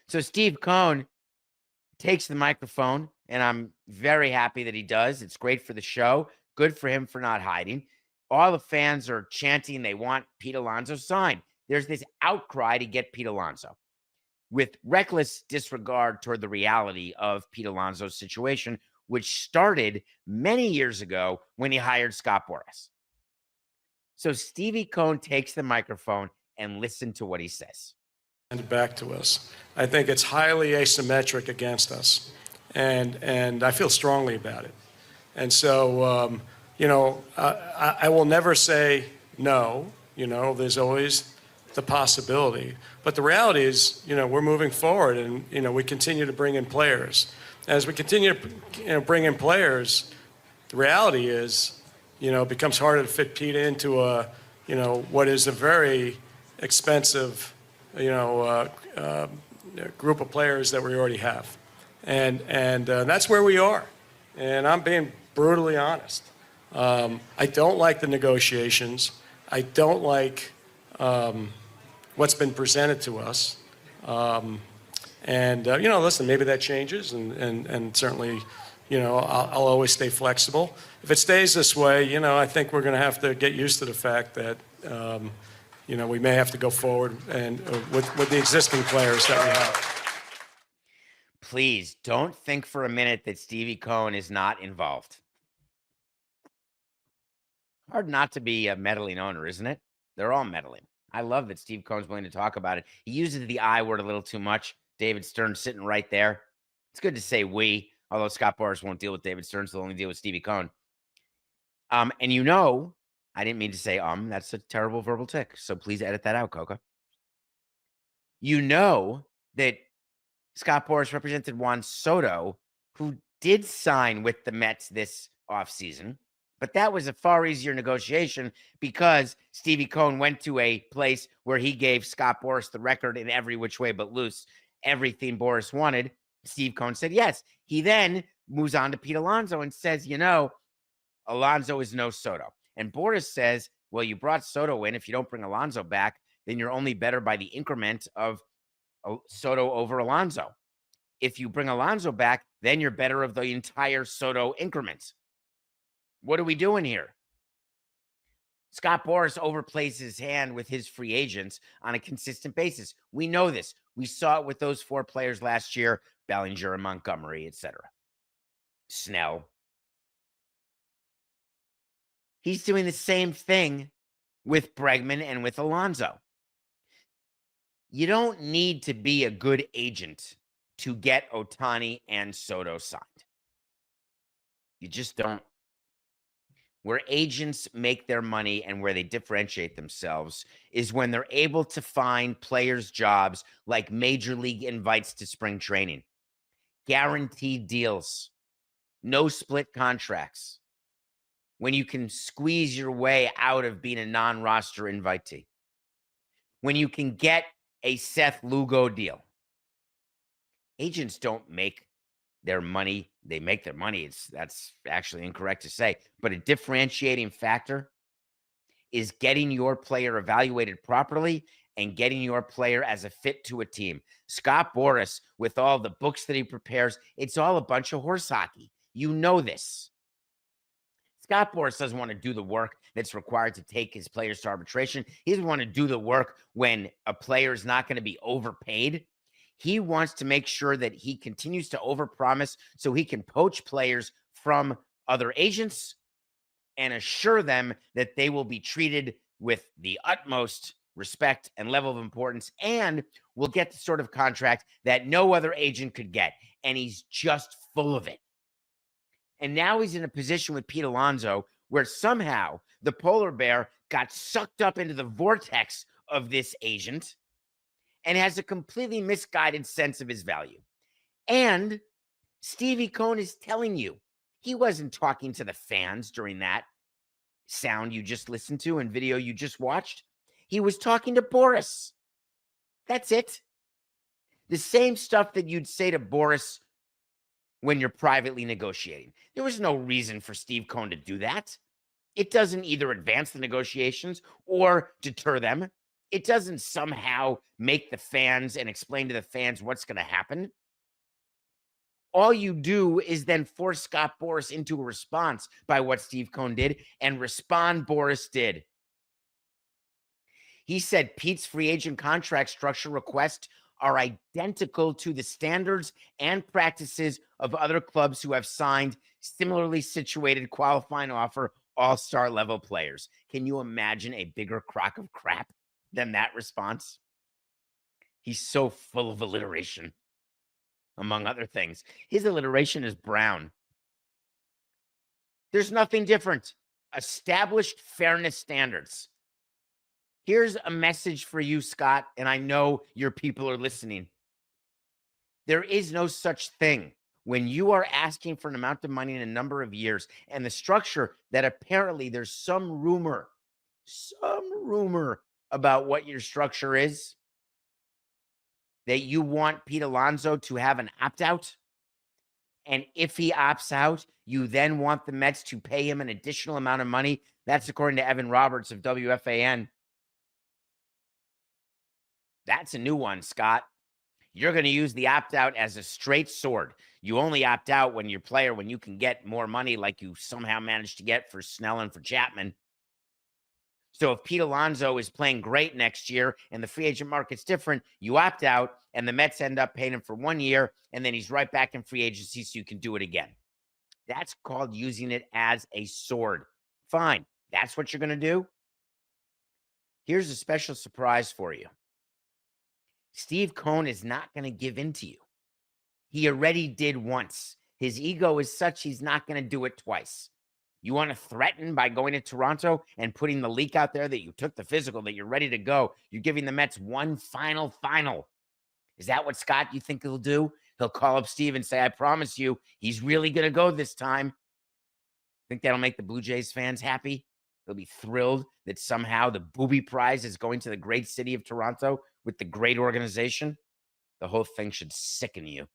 So Steve Cohen takes the microphone, and I'm very happy that he does. It's great for the show. Good for him for not hiding. All the fans are chanting they want Pete Alonso signed. There's this outcry to get Pete Alonso with reckless disregard toward the reality of Pete Alonso's situation, which started many years ago when he hired Scott Boras. So Stevie Cohen takes the microphone and listen to what he says. Back to us. I think it's highly asymmetric against us, and I feel strongly about it. And so, I will never say no. There's always the possibility. But the reality is, we're moving forward, and we continue to bring in players. As we continue to bring in players, the reality is, it becomes harder to fit Pete into what is a very expensive group of players that we already have, and that's where we are. And I'm being brutally honest. I don't like the negotiations. I don't like what's been presented to us. Listen, maybe that changes, and certainly, I'll always stay flexible. If it stays this way, I think we're going to have to get used to the fact that. We may have to go forward and with the existing players that we have. Please don't think for a minute that Stevie Cohen is not involved. Hard not to be a meddling owner, isn't it? They're all meddling. I love that Steve Cohen's willing to talk about it. He uses the I word a little too much. David Stern's sitting right there. It's good to say we, although Scott Boras won't deal with David Stern, so they'll only deal with Stevie Cohen. And I didn't mean to say that's a terrible verbal tick, so please edit that out, Coca. That Scott Boras represented Juan Soto, who did sign with the Mets this offseason, but that was a far easier negotiation because Stevie Cohen went to a place where he gave Scott Boras the record in every which way but loose, everything Boras wanted. Steve Cohen said yes. He then moves on to Pete Alonso and says, Alonso is no Soto. And Boras says, well, you brought Soto in. If you don't bring Alonso back, then you're only better by the increment of Soto over Alonso. If you bring Alonso back, then you're better of the entire Soto increment. What are we doing here? Scott Boras overplays his hand with his free agents on a consistent basis. We know this. We saw it with those 4 players last year, Bellinger and Montgomery, etc. Snell. He's doing the same thing with Bregman and with Alonso. You don't need to be a good agent to get Ohtani and Soto signed. You just don't. Where agents make their money and where they differentiate themselves is when they're able to find players' jobs like Major League invites to spring training, guaranteed deals, no split contracts, when you can squeeze your way out of being a non-roster invitee, when you can get a Seth Lugo deal. Agents don't make their money. They make their money. That's actually incorrect to say. But a differentiating factor is getting your player evaluated properly and getting your player as a fit to a team. Scott Boras, with all the books that he prepares, it's all a bunch of horse hockey. You know this. Scott Boras doesn't want to do the work that's required to take his players to arbitration. He doesn't want to do the work when a player is not going to be overpaid. He wants to make sure that he continues to overpromise so he can poach players from other agents and assure them that they will be treated with the utmost respect and level of importance and will get the sort of contract that no other agent could get. And he's just full of it. And now he's in a position with Pete Alonso where somehow the polar bear got sucked up into the vortex of this agent and has a completely misguided sense of his value. And Stevie Cohen is telling you, he wasn't talking to the fans during that sound you just listened to and video you just watched. He was talking to Boras. That's it. The same stuff that you'd say to Boras when you're privately negotiating. There was no reason for Steve Cohen to do that. It doesn't either advance the negotiations or deter them. It doesn't somehow make the fans and explain to the fans what's going to happen. All you do is then force Scott Boras into a response by what Steve Cohen did, and respond Boras did. He said Pete's free agent contract structure requests are identical to the standards and practices of other clubs who have signed similarly situated qualifying offer all-star level players. Can you imagine a bigger crock of crap than that response? He's so full of alliteration, among other things. His alliteration is brown. There's nothing different. Established fairness standards. Here's a message for you, Scott, and I know your people are listening. There is no such thing when you are asking for an amount of money in a number of years, and the structure that apparently there's some rumor about what your structure is, that you want Pete Alonso to have an opt-out. And if he opts out, you then want the Mets to pay him an additional amount of money. That's according to Evan Roberts of WFAN. That's a new one, Scott. You're going to use the opt-out as a straight sword. You only opt out when your player, when you can get more money like you somehow managed to get for Snell and for Chapman. So if Pete Alonso is playing great next year and the free agent market's different, you opt out and the Mets end up paying him for 1 year, and then he's right back in free agency so you can do it again. That's called using it as a sword. Fine. That's what you're going to do. Here's a special surprise for you. Steve Cohen is not going to give in to you. He already did once. His ego is such he's not going to do it twice. You want to threaten by going to Toronto and putting the leak out there that you took the physical, that you're ready to go. You're giving the Mets one final. Is that what, Scott, you think he'll do? He'll call up Steve and say, I promise you, he's really going to go this time. Think that'll make the Blue Jays fans happy? They'll be thrilled that somehow the booby prize is going to the great city of Toronto with the great organization. The whole thing should sicken you.